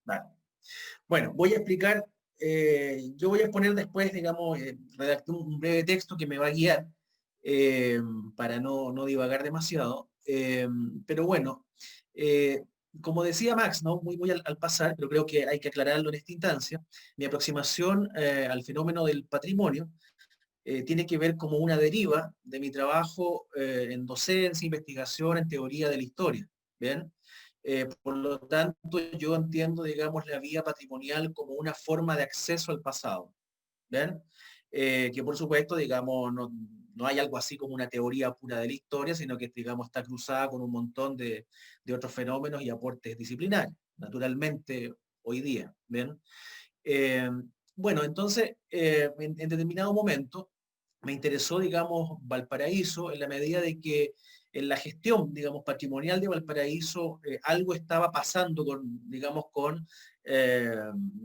Vale. Bueno, voy a explicar, yo voy a exponer después, digamos, redacté un breve texto que me va a guiar eh, para no divagar demasiado. Pero bueno, eh, como decía Max, ¿no? Muy al pasar, pero creo que hay que aclararlo en esta instancia, mi aproximación al fenómeno del patrimonio tiene que ver como una deriva de mi trabajo en docencia, investigación, en teoría de la historia. ¿Bien? Por lo tanto, yo entiendo, digamos, la vía patrimonial como una forma de acceso al pasado. ¿Bien? Que por supuesto, digamos, no hay algo así como una teoría pura de la historia, sino que, digamos, está cruzada con un montón de otros fenómenos y aportes disciplinarios, naturalmente, hoy día. ¿Bien? Eh, bueno, entonces, en determinado momento me interesó, digamos, Valparaíso en la medida de que en la gestión, digamos, patrimonial de Valparaíso, algo estaba pasando con, digamos, con eh,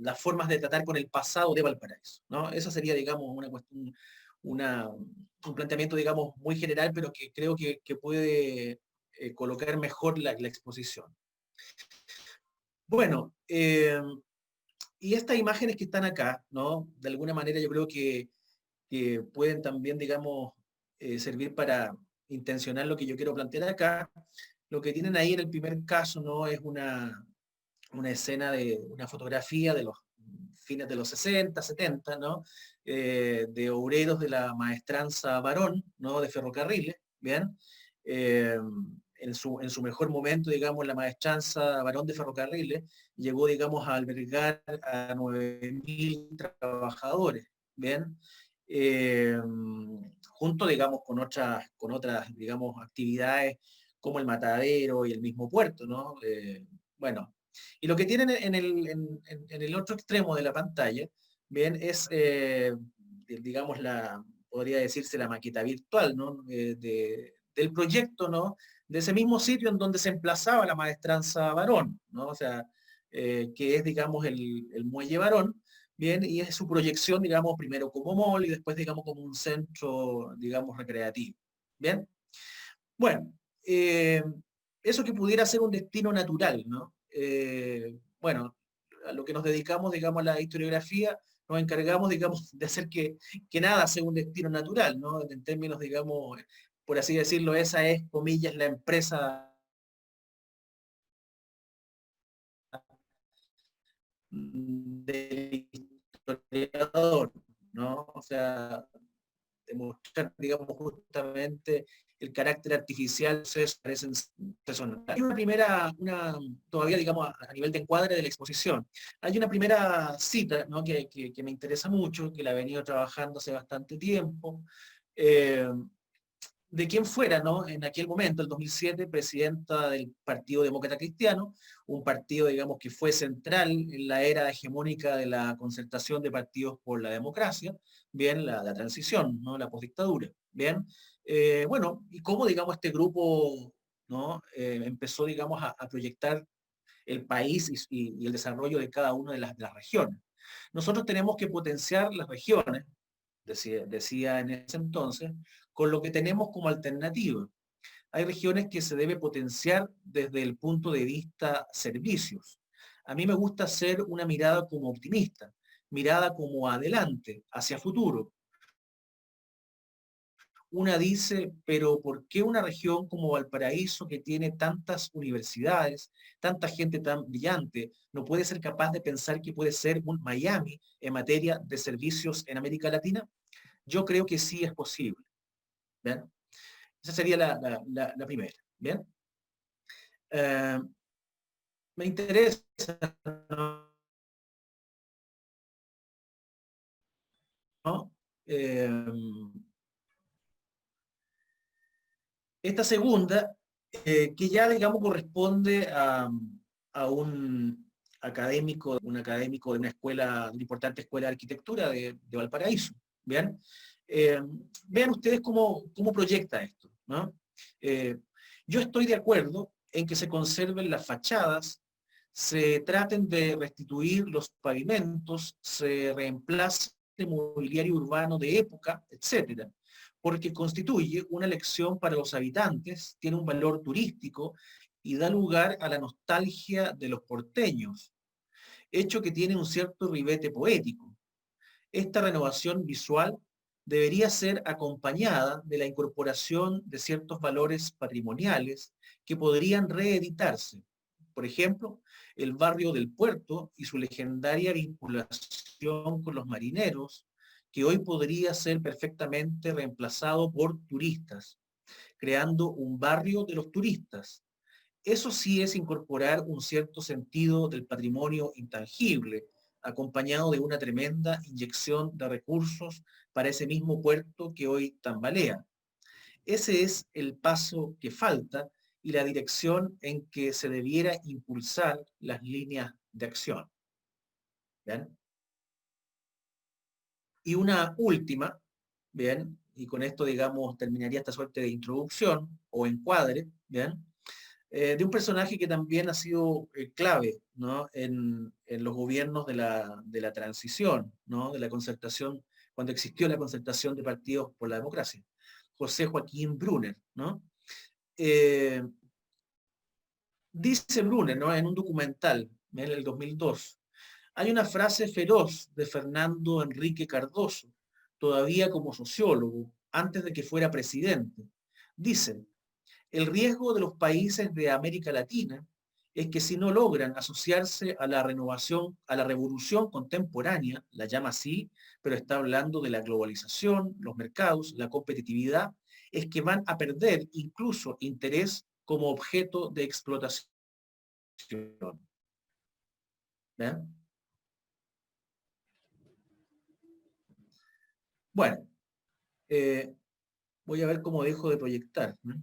las formas de tratar con el pasado de Valparaíso, ¿no? Esa sería, digamos, una cuestión, un planteamiento, digamos, muy general, pero que creo que puede colocar mejor la exposición. Bueno, y estas imágenes que están acá, ¿no? De alguna manera yo creo que pueden también, digamos, servir para intencionar lo que yo quiero plantear acá. Lo que tienen ahí en el primer caso, ¿no? Es una escena de una fotografía de los fines de los 60, 70, ¿no? De obreros de la maestranza varón, ¿no? De ferrocarriles, ¿bien? Eh, en su mejor momento, digamos, la maestranza varón de ferrocarriles llegó, digamos, a albergar a 9.000 trabajadores, ¿bien? Eh, Junto, digamos, con otras, digamos, actividades como el matadero y el mismo puerto, ¿no? Bueno, y lo que tienen en el otro extremo de la pantalla, bien, es, digamos, podría decirse la maqueta virtual, ¿no? Del proyecto, ¿no? De ese mismo sitio en donde se emplazaba la maestranza Varón, ¿no? O sea, que es, digamos, el muelle Varón, bien, y es su proyección, digamos, primero como mall y después, digamos, como un centro, digamos, recreativo, bien. Bueno, eso que pudiera ser un destino natural, ¿no? Bueno, a lo que nos dedicamos, digamos, a la historiografía, nos encargamos, digamos, de hacer que nada sea un destino natural, ¿no? En términos, digamos, por así decirlo, esa es, comillas, la empresa del historiador, ¿no? O sea, demostrar, digamos, justamente el carácter artificial de parecen personas. Hay una primera, todavía, digamos, a nivel de encuadre de la exposición, hay una primera cita, ¿no? que me interesa mucho, que la he venido trabajando hace bastante tiempo, eh, de quien fuera, ¿no? En aquel momento, el 2007, presidenta del Partido Demócrata Cristiano, un partido, digamos, que fue central en la era hegemónica de la concertación de partidos por la democracia, bien, la transición, ¿no? La postdictadura, bien. Bueno, y cómo, digamos, este grupo, ¿no? Empezó, digamos, a proyectar el país y el desarrollo de cada una de las regiones. Nosotros tenemos que potenciar las regiones, decía en ese entonces, con lo que tenemos como alternativa. Hay regiones que se debe potenciar desde el punto de vista servicios. A mí me gusta hacer una mirada como optimista, mirada como adelante, hacia futuro. Una dice, pero ¿por qué una región como Valparaíso, que tiene tantas universidades, tanta gente tan brillante, no puede ser capaz de pensar que puede ser un Miami en materia de servicios en América Latina? Yo creo que sí es posible. ¿Bien? Esa sería la primera. ¿Bien? Eh, Me interesa, ¿no? Eh, Esta segunda, que ya, digamos, corresponde a un académico de una escuela, de una importante escuela de arquitectura de Valparaíso. ¿Bien? Eh, Vean ustedes cómo proyecta esto, ¿no? Eh, yo estoy de acuerdo en que se conserven las fachadas, se traten de restituir los pavimentos, se reemplace el mobiliario urbano de época, etcétera, porque constituye una elección para los habitantes, tiene un valor turístico y da lugar a la nostalgia de los porteños. hecho que tiene un cierto ribete poético. Esta renovación visual debería ser acompañada de la incorporación de ciertos valores patrimoniales que podrían reeditarse. Por ejemplo, el barrio del Puerto y su legendaria vinculación con los marineros, que hoy podría ser perfectamente reemplazado por turistas, creando un barrio de los turistas. Eso sí es incorporar un cierto sentido del patrimonio intangible, acompañado de una tremenda inyección de recursos para ese mismo puerto que hoy tambalea. Ese es el paso que falta y la dirección en que se debiera impulsar las líneas de acción. ¿Bien? Y una última, ¿bien? Y con esto, digamos, terminaría esta suerte de introducción o encuadre, ¿bien? De un personaje que también ha sido clave, ¿no? En los gobiernos de la transición, ¿no? De la concertación, cuando existió la concertación de partidos por la democracia. José Joaquín Brunner, ¿no? Eh, Dice Brunner, ¿no? En un documental, en el 2002, hay una frase feroz de Fernando Enrique Cardoso, todavía como sociólogo, antes de que fuera presidente. Dice, el riesgo de los países de América Latina es que si no logran asociarse a la renovación, a la revolución contemporánea, la llama así, pero está hablando de la globalización, los mercados, la competitividad, es que van a perder incluso interés como objeto de explotación. ¿Ven? Bueno, eh, voy a ver cómo dejo de proyectar. ¿No?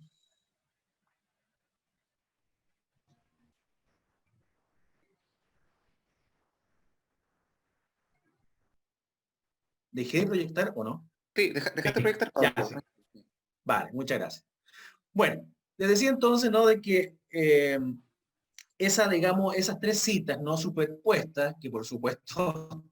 ¿Dejé de proyectar o no? Sí, dejaste proyectar. Ya, Ok. sí. Vale, muchas gracias. Bueno, les decía entonces, ¿no? De que esa, digamos, esas tres citas, ¿no? Superpuestas, que por supuesto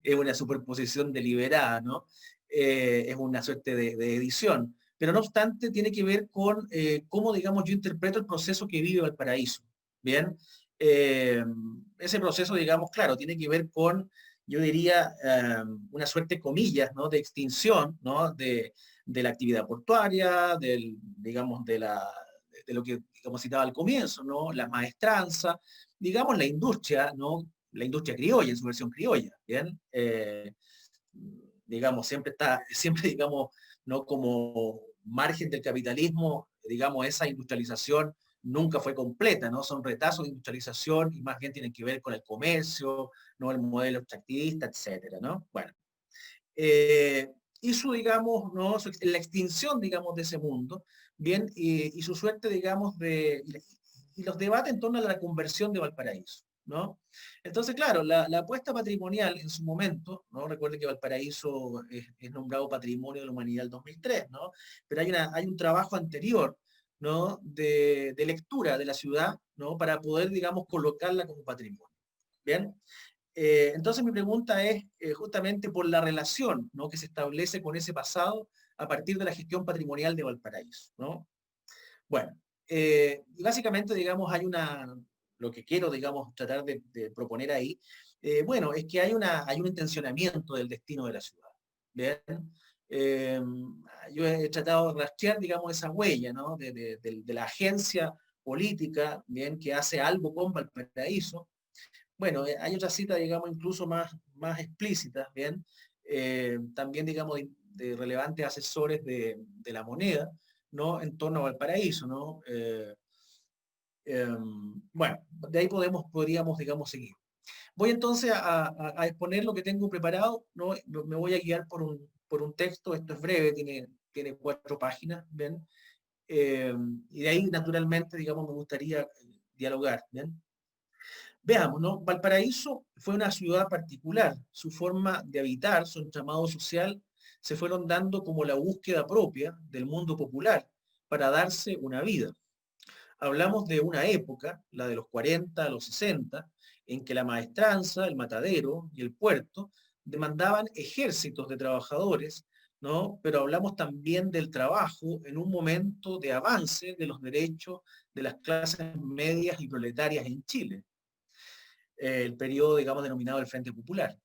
es una superposición deliberada, ¿no? Es una suerte de edición, pero no obstante tiene que ver con cómo, digamos, yo interpreto el proceso que vive Valparaíso, ¿bien? Eh, Ese proceso, digamos, claro, tiene que ver con, yo diría, una suerte, comillas, ¿no? De extinción, ¿no? De la actividad portuaria, del, digamos, de lo que, como citaba al comienzo, ¿no? La maestranza, digamos, la industria, ¿no? La industria criolla, en su versión criolla, ¿bien? Digamos, siempre está, siempre, digamos, no como margen del capitalismo, digamos, esa industrialización nunca fue completa, ¿no? Son retazos de industrialización y más bien tienen que ver con el comercio, ¿no? El modelo extractivista, etcétera, ¿no? Bueno, eh, y su, digamos, ¿no? La extinción, digamos, de ese mundo, bien, y su suerte, digamos, y los debates en torno a la conversión de Valparaíso, ¿no? Entonces, claro, la apuesta patrimonial en su momento, ¿no? Recuerde que Valparaíso es nombrado Patrimonio de la Humanidad el 2003, ¿no? Pero hay un trabajo anterior, ¿no? De lectura de la ciudad, ¿no? Para poder, digamos, colocarla como patrimonio. Bien, entonces mi pregunta es justamente por la relación, ¿no? Que se establece con ese pasado a partir de la gestión patrimonial de Valparaíso, ¿no? Bueno, básicamente, digamos, lo que quiero, digamos, tratar de proponer ahí, bueno, es que hay un intencionamiento del destino de la ciudad. ¿Bien? Eh, yo he tratado de rastrear, digamos, esa huella, ¿no? De la agencia política, ¿bien? Que hace algo con Valparaíso. Bueno, hay otra cita, digamos, incluso más explícita, ¿bien? También, digamos, de relevantes asesores de la moneda, ¿no? En torno a Valparaíso, ¿no? Bueno, de ahí podríamos, digamos, seguir. Voy entonces a exponer lo que tengo preparado, ¿no? Me voy a guiar por un texto, esto es breve, tiene 4 páginas, ¿bien? Y de ahí, naturalmente, digamos, me gustaría dialogar, ¿bien? Veamos, ¿no? Valparaíso fue una ciudad particular. Su forma de habitar, su entramado social, se fueron dando como la búsqueda propia del mundo popular para darse una vida. Hablamos de una época, la de los 40 a los 60, en que la maestranza, el matadero y el puerto demandaban ejércitos de trabajadores, ¿no? Pero hablamos también del trabajo en un momento de avance de los derechos de las clases medias y proletarias en Chile. el periodo, digamos, denominado el Frente Popular.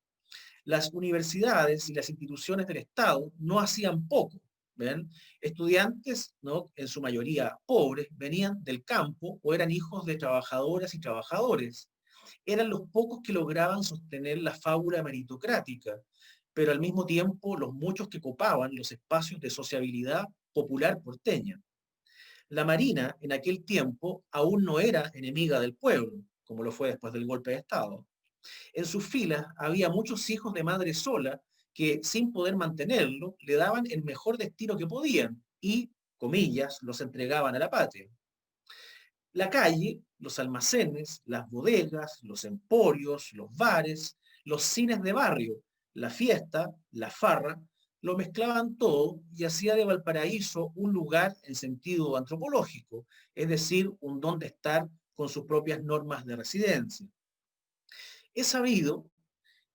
Las universidades y las instituciones del Estado no hacían poco. ¿Ven? Estudiantes, ¿no? En su mayoría pobres, venían del campo o eran hijos de trabajadoras y trabajadores. Eran los pocos que lograban sostener la fábula meritocrática, pero al mismo tiempo los muchos que copaban los espacios de sociabilidad popular porteña. La Marina en aquel tiempo aún no era enemiga del pueblo, como lo fue después del golpe de Estado. En sus filas había muchos hijos de madre sola que, sin poder mantenerlo, le daban el mejor destino que podían y, comillas, los entregaban a la patria. La calle, los almacenes, las bodegas, los emporios, los bares, los cines de barrio, la fiesta, la farra, lo mezclaban todo y hacía de Valparaíso un lugar en sentido antropológico, es decir, un donde estar con sus propias normas de residencia. Es sabido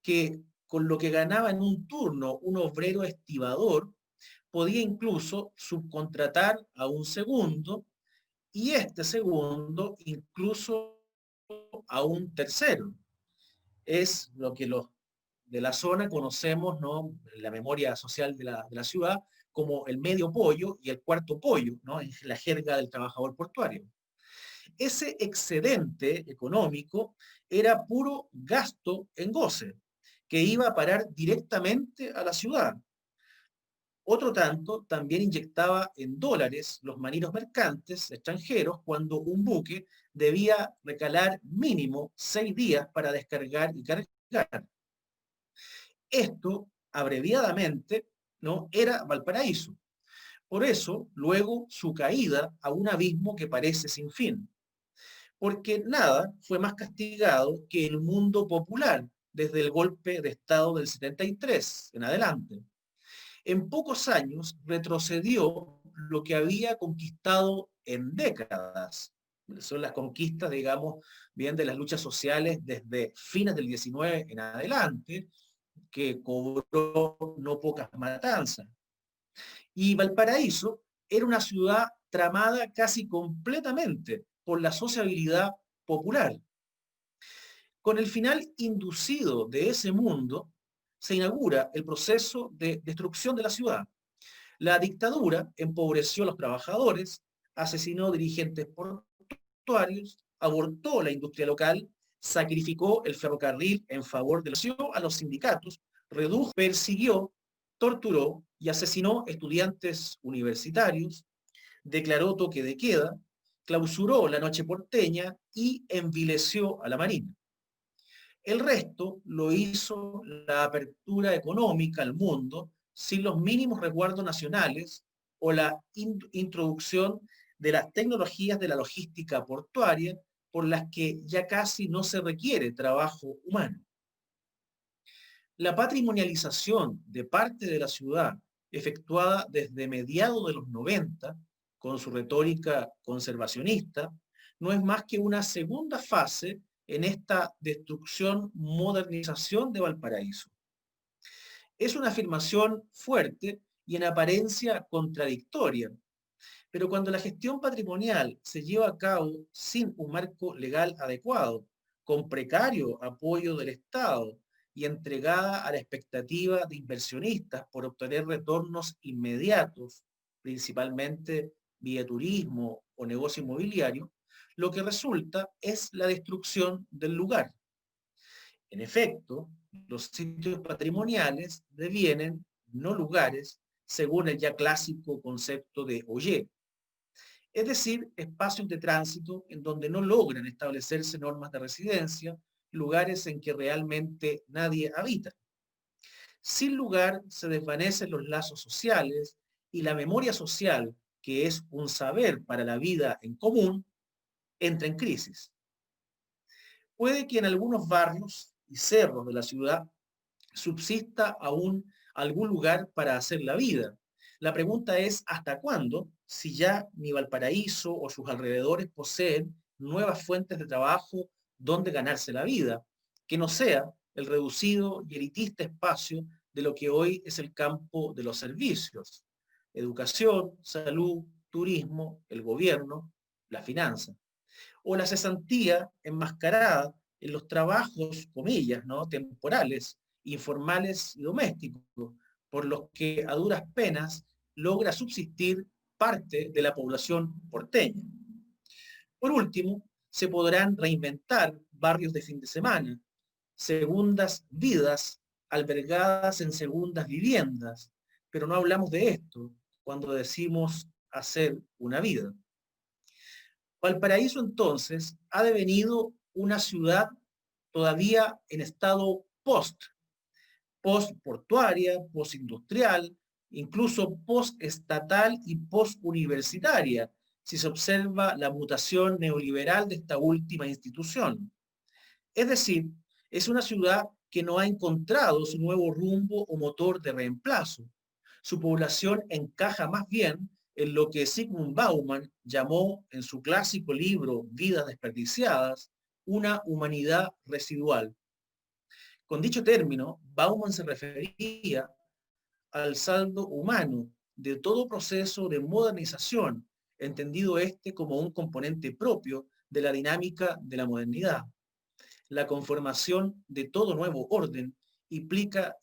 que con lo que ganaba en un turno un obrero estibador, podía incluso subcontratar a un segundo y este segundo incluso a un tercero. Es lo que los de la zona conocemos, ¿no? En la memoria social de la ciudad, como el medio pollo y el cuarto pollo, ¿no? En la jerga del trabajador portuario. Ese excedente económico era puro gasto en goce, que iba a parar directamente a la ciudad. Otro tanto también inyectaba en dólares los marinos mercantes extranjeros cuando un buque debía recalar mínimo 6 días para descargar y cargar. Esto, abreviadamente, ¿no? Era Valparaíso. Por eso, luego, su caída a un abismo que parece sin fin. Porque nada fue más castigado que el mundo popular desde el golpe de Estado del 73 en adelante. En pocos años retrocedió lo que había conquistado en décadas. Son las conquistas, digamos, bien de las luchas sociales desde fines del 19 en adelante, que cobró no pocas matanzas. Y Valparaíso era una ciudad tramada casi completamente por la sociabilidad popular. Con el final inducido de ese mundo, se inaugura el proceso de destrucción de la ciudad. La dictadura empobreció a los trabajadores, asesinó dirigentes portuarios, abortó la industria local, sacrificó el ferrocarril en favor de a los sindicatos, redujo, persiguió, torturó y asesinó estudiantes universitarios, declaró toque de queda, clausuró la noche porteña y envileció a la Marina. El resto lo hizo la apertura económica al mundo sin los mínimos resguardos nacionales o la introducción de las tecnologías de la logística portuaria por las que ya casi no se requiere trabajo humano. La patrimonialización de parte de la ciudad, efectuada desde mediados de los 90, con su retórica conservacionista, no es más que una segunda fase en esta destrucción, modernización de Valparaíso. Es una afirmación fuerte y en apariencia contradictoria, pero cuando la gestión patrimonial se lleva a cabo sin un marco legal adecuado, con precario apoyo del Estado y entregada a la expectativa de inversionistas por obtener retornos inmediatos, principalmente vía turismo o negocio inmobiliario, lo que resulta es la destrucción del lugar. En efecto, los sitios patrimoniales devienen no lugares, según el ya clásico concepto de Ollé, es decir, espacios de tránsito en donde no logran establecerse normas de residencia, lugares en que realmente nadie habita. Sin lugar se desvanecen los lazos sociales y la memoria social, que es un saber para la vida en común, entra en crisis. Puede que en algunos barrios y cerros de la ciudad subsista aún algún lugar para hacer la vida. La pregunta es, ¿hasta cuándo? Si ya ni Valparaíso o sus alrededores poseen nuevas fuentes de trabajo donde ganarse la vida, que no sea el reducido y elitista espacio de lo que hoy es el campo de los servicios, educación, salud, turismo, el gobierno, la finanza, o la cesantía enmascarada en los trabajos, comillas, ¿no? Temporales, informales y domésticos, por los que a duras penas logra subsistir parte de la población porteña. Por último, se podrán reinventar barrios de fin de semana, segundas vidas albergadas en segundas viviendas, pero no hablamos de esto cuando decimos hacer una vida. Valparaíso entonces ha devenido una ciudad todavía en estado post-portuaria, post-industrial, incluso post-estatal y post-universitaria, si se observa la mutación neoliberal de esta última institución. Es decir, es una ciudad que no ha encontrado su nuevo rumbo o motor de reemplazo. Su población encaja más bien en lo que Zygmunt Bauman llamó en su clásico libro Vidas desperdiciadas, una humanidad residual. Con dicho término, Bauman se refería al saldo humano de todo proceso de modernización, entendido este como un componente propio de la dinámica de la modernidad. La conformación de todo nuevo orden implica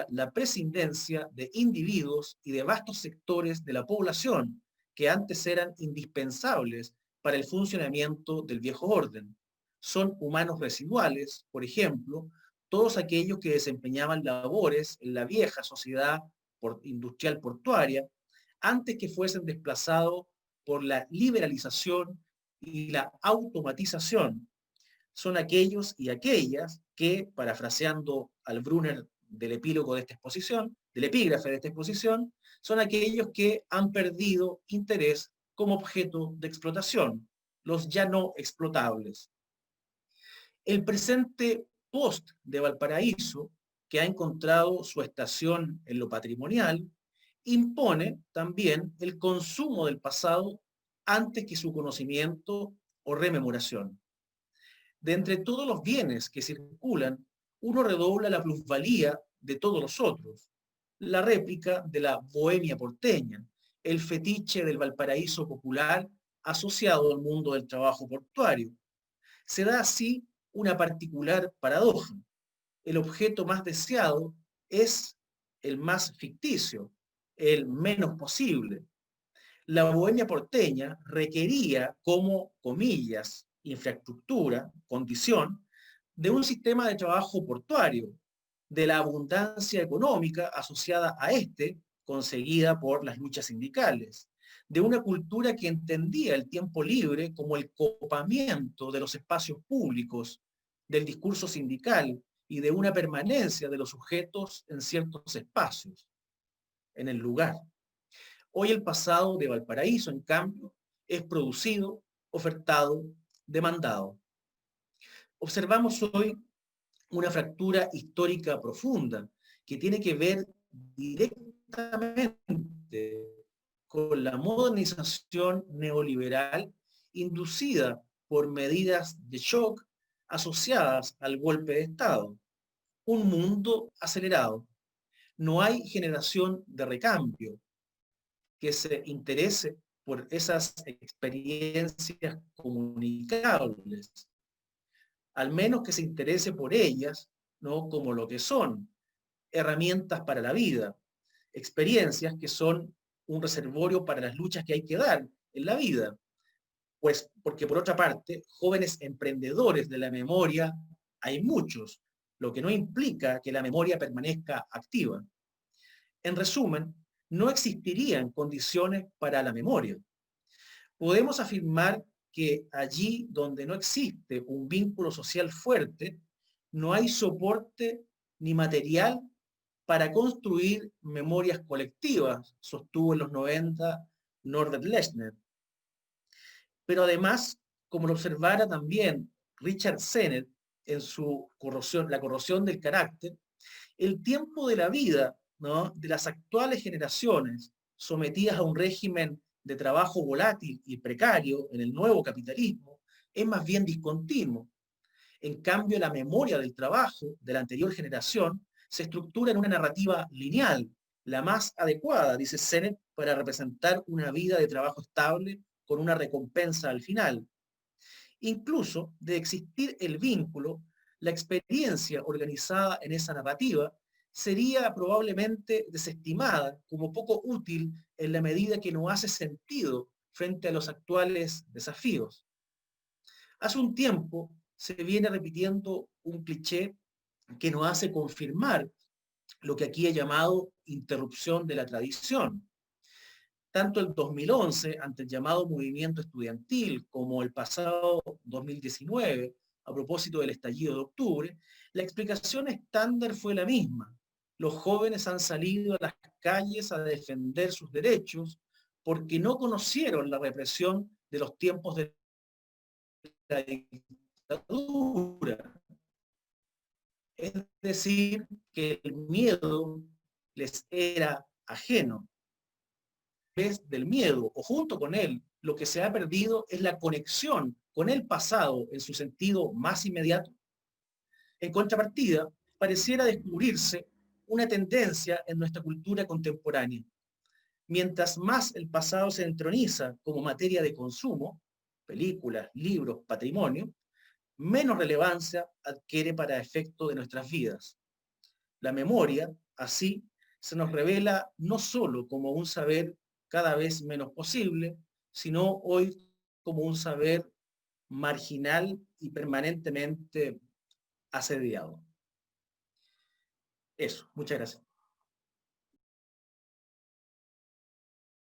la prescindencia de individuos y de vastos sectores de la población que antes eran indispensables para el funcionamiento del viejo orden. Son humanos residuales, por ejemplo, todos aquellos que desempeñaban labores en la vieja sociedad industrial portuaria antes que fuesen desplazados por la liberalización y la automatización. Son aquellos y aquellas que, parafraseando al Brunner del epílogo de esta exposición, del epígrafe de esta exposición, son aquellos que han perdido interés como objeto de explotación, los ya no explotables. El presente post de Valparaíso, que ha encontrado su estación en lo patrimonial, impone también el consumo del pasado antes que su conocimiento o rememoración. De entre todos los bienes que circulan, uno redobla la plusvalía de todos los otros. La réplica de la bohemia porteña, el fetiche del Valparaíso popular asociado al mundo del trabajo portuario. Se da así una particular paradoja. El objeto más deseado es el más ficticio, el menos posible. La bohemia porteña requería como, comillas, infraestructura, condición, de un sistema de trabajo portuario, de la abundancia económica asociada a este, conseguida por las luchas sindicales, de una cultura que entendía el tiempo libre como el copamiento de los espacios públicos, del discurso sindical y de una permanencia de los sujetos en ciertos espacios, en el lugar. Hoy el pasado de Valparaíso, en cambio, es producido, ofertado, demandado. Observamos hoy una fractura histórica profunda que tiene que ver directamente con la modernización neoliberal inducida por medidas de shock asociadas al golpe de Estado. Un mundo acelerado. No hay generación de recambio que se interese por esas experiencias comunicables, al menos que se interese por ellas, ¿no? Como lo que son, herramientas para la vida, experiencias que son un reservorio para las luchas que hay que dar en la vida. Pues porque por otra parte, jóvenes emprendedores de la memoria hay muchos, lo que no implica que la memoria permanezca activa. En resumen, no existirían condiciones para la memoria. Podemos afirmar que allí donde no existe un vínculo social fuerte, no hay soporte ni material para construir memorias colectivas, sostuvo en los 90 Norbert Lechner. Pero además, como lo observara también Richard Sennett en su La corrosión del carácter, el tiempo de la vida, ¿no?, de las actuales generaciones sometidas a un régimen de trabajo volátil y precario en el nuevo capitalismo es más bien discontinuo. En cambio, la memoria del trabajo de la anterior generación se estructura en una narrativa lineal, la más adecuada, dice Sennett, para representar una vida de trabajo estable con una recompensa al final. Incluso de existir el vínculo, la experiencia organizada en esa narrativa sería probablemente desestimada como poco útil en la medida que no hace sentido frente a los actuales desafíos. Hace un tiempo se viene repitiendo un cliché que nos hace confirmar lo que aquí he llamado interrupción de la tradición. Tanto el 2011, ante el llamado movimiento estudiantil, como el pasado 2019, a propósito del estallido de octubre, la explicación estándar fue la misma. Los jóvenes han salido a las calles a defender sus derechos porque no conocieron la represión de los tiempos de la dictadura. Es decir, que el miedo les era ajeno. Vez del miedo o junto con él, lo que se ha perdido es la conexión con el pasado en su sentido más inmediato. En contrapartida, pareciera descubrirse una tendencia en nuestra cultura contemporánea. Mientras más el pasado se entroniza como materia de consumo, películas, libros, patrimonio, menos relevancia adquiere para efecto de nuestras vidas. La memoria, así, se nos revela no solo como un saber cada vez menos posible, sino hoy como un saber marginal y permanentemente asediado. Eso, muchas gracias.